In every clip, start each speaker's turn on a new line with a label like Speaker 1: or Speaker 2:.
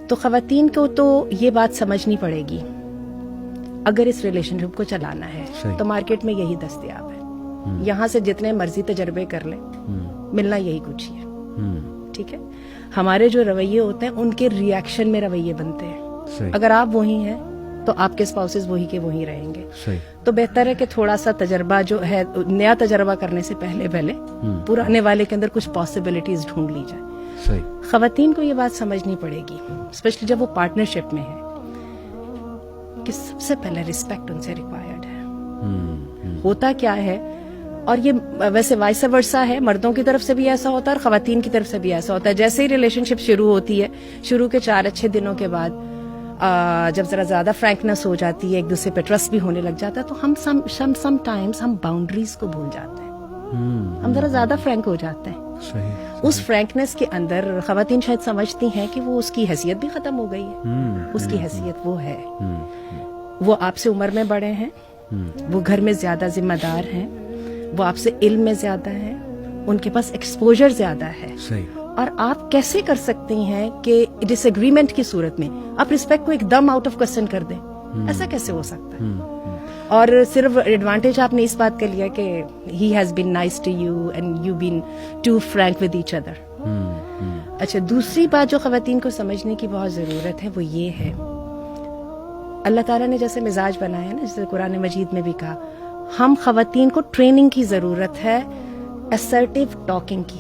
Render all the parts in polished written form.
Speaker 1: تو خواتین کو تو یہ بات سمجھنی پڑے گی اگر اس ریلیشن شپ کو چلانا ہے تو مارکیٹ میں یہی دستیاب ہے. یہاں سے جتنے مرضی تجربے کر لیں ملنا یہی کچھ ہی ہے. ٹھیک ہے, ہمارے جو رویے ہوتے ہیں ان کے ریئیکشن میں رویے بنتے ہیں. اگر آپ وہی ہیں تو آپ کے اسپاؤسز وہی کے وہی رہیں گے. تو بہتر ہے کہ تھوڑا سا تجربہ جو ہے, نیا تجربہ کرنے سے پہلے پرانے والے کے اندر کچھ پاسبلٹیز ڈھونڈ لی جائے. خواتین کو یہ بات سمجھنی پڑے گی اسپیشلی جب وہ پارٹنرشپ میں ہے کہ سب سے پہلے ریسپیکٹ ان سے ریکوائرڈ ہے. ہوتا کیا ہے, اور یہ ویسے وائس ورسا ہے, مردوں کی طرف سے بھی ایسا ہوتا ہے اور خواتین کی طرف سے بھی ایسا ہوتا ہے. جیسے ہی ریلیشن شپ شروع ہوتی ہے, شروع کے 4 اچھے دنوں کے بعد جب ذرا زیادہ فرینکنس ہو جاتی ہے, ایک دوسرے پہ ٹرسٹ بھی ہونے لگ جاتا ہے, تو ہم سم ٹائمز ہم باؤنڈریز کو بھول جاتے ہیں. ہم ذرا زیادہ فرینک ہو جاتے ہیں. اس فرینکنس کے اندر خواتین شاید سمجھتی ہیں کہ وہ اس کی حیثیت بھی ختم ہو گئی ہے. اس کی حیثیت وہ ہے, وہ آپ سے عمر میں بڑے ہیں, وہ گھر میں زیادہ ذمہ دار ہیں, وہ آپ سے علم میں زیادہ ہیں, ان کے پاس ایکسپوجر زیادہ ہے. اور آپ کیسے کر سکتی ہیں کہ ڈس ایگریمنٹ کی صورت میں آپ رسپیکٹ کو ایک دم آؤٹ آف کوسچن کر دیں؟ ایسا کیسے ہو سکتا ہے؟ اور صرف ایڈوانٹیج آپ نے اس بات کا لیا کہ he has been nice to you and you been too frank with each other. اچھا, دوسری بات جو خواتین کو سمجھنے کی بہت ضرورت ہے وہ یہ ہے, اللہ تعالیٰ نے جیسے مزاج بنایا ہے نا, جیسے قرآن مجید میں بھی کہا, ہم خواتین کو ٹریننگ کی ضرورت ہے اسرٹیو ٹاکنگ کی.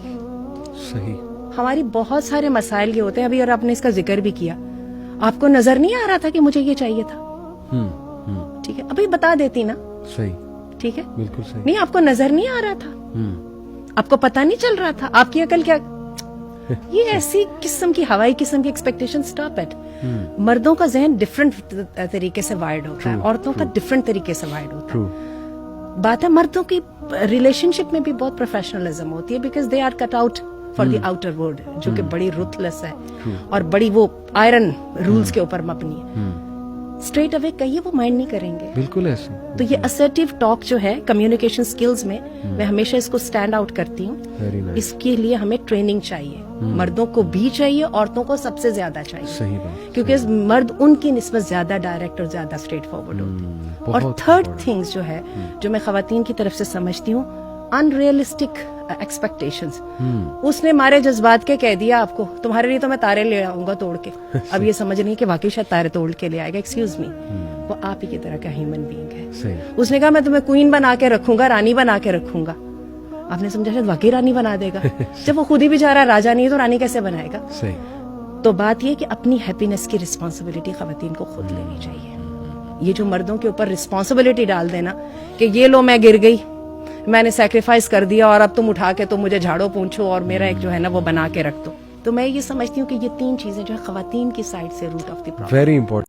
Speaker 2: صحیح.
Speaker 1: ہماری بہت سارے مسائل یہ ہوتے ہیں, ابھی اور آپ نے اس کا ذکر بھی کیا, آپ کو نظر نہیں آ رہا تھا کہ مجھے یہ چاہیے تھا, ٹھیک ہے, ابھی بتا دیتی نا.
Speaker 2: صحیح.
Speaker 1: ٹھیک ہے,
Speaker 2: بالکل صحیح.
Speaker 1: نہیں آپ کو نظر نہیں آ رہا تھا, آپ کو پتا نہیں چل رہا تھا, آپ کی عقل کیا. یہ ایسی قسم کی ہوائی قسم کی ایکسپیکٹیشن اسٹاپ ایٹ. مردوں کا ذہن ڈفرنٹ طریقے سے وائرڈ ہوتا ہے, عورتوں کا ڈفرنٹ طریقے سے وائرڈ ہوتا ہے. بات ہے مردوں کی ریلیشن شپ میں بھی بہت پروفیشنلزم ہوتی ہے, because they are cut out for the outer world, جو کہ بڑی رuthless ہے اور بڑی وہ آئرن رولز کے اوپر مبنی ہے. اسٹریٹ اوے کہیے وہ مائنڈ نہیں کریں گے.
Speaker 2: بالکل ایسے.
Speaker 1: تو یہ اسرٹیو ٹاک جو ہے کمیونیکیشن سکلز میں ہمیشہ اس کو اسٹینڈ آؤٹ کرتی ہوں. اس کے لیے ہمیں ٹریننگ چاہیے, مردوں کو بھی چاہیے, عورتوں کو سب سے زیادہ چاہیے.
Speaker 2: صحیح بات.
Speaker 1: کیونکہ مرد ان کی نسبت زیادہ ڈائریکٹ اور زیادہ اسٹریٹ فارورڈ ہوتے ہیں. اور تھرڈ تھنگز جو ہے جو میں خواتین کی طرف سے سمجھتی ہوں, ان ریئلسٹک ایکسپیکٹیشنز. اس نے ہمارے جذبات کے کہہ دیا آپ کو, تمہارے لیے تو میں تارے لے آؤں گا توڑ کے. اب یہ سمجھ نہیں کہ واقعی شاید تارے توڑ کے لے آئے گا. ایکسکیوز می, وہ آپ ہی کی طرح کا ہیومن بینگ ہے. اس نے کہا میں تمہیں کوئین بنا کے رکھوں گا, رانی بنا کے رکھوں گا. آپ نے سمجھا شاید واقعی رانی بنا دے گا. جب وہ خود ہی بیچارہ راجا نہیں ہے تو رانی کیسے بنائے گا؟ تو بات یہ کہ اپنی ہیپینس کی رسپانسبلٹی خواتین کو خود لینی چاہیے. یہ جو مردوں کے اوپر رسپانسبلٹی ڈال دینا کہ یہ لو میں گر گئی, میں نے سیکریفائس کر دیا اور اب تم اٹھا کے تم مجھے جھاڑو پونچھو اور میرا ایک جو ہے نا وہ بنا کے رکھ دو, تو میں یہ سمجھتی ہوں کہ یہ 3 چیزیں جو ہے خواتین کی سائڈ سے root of the problem.
Speaker 2: Very important.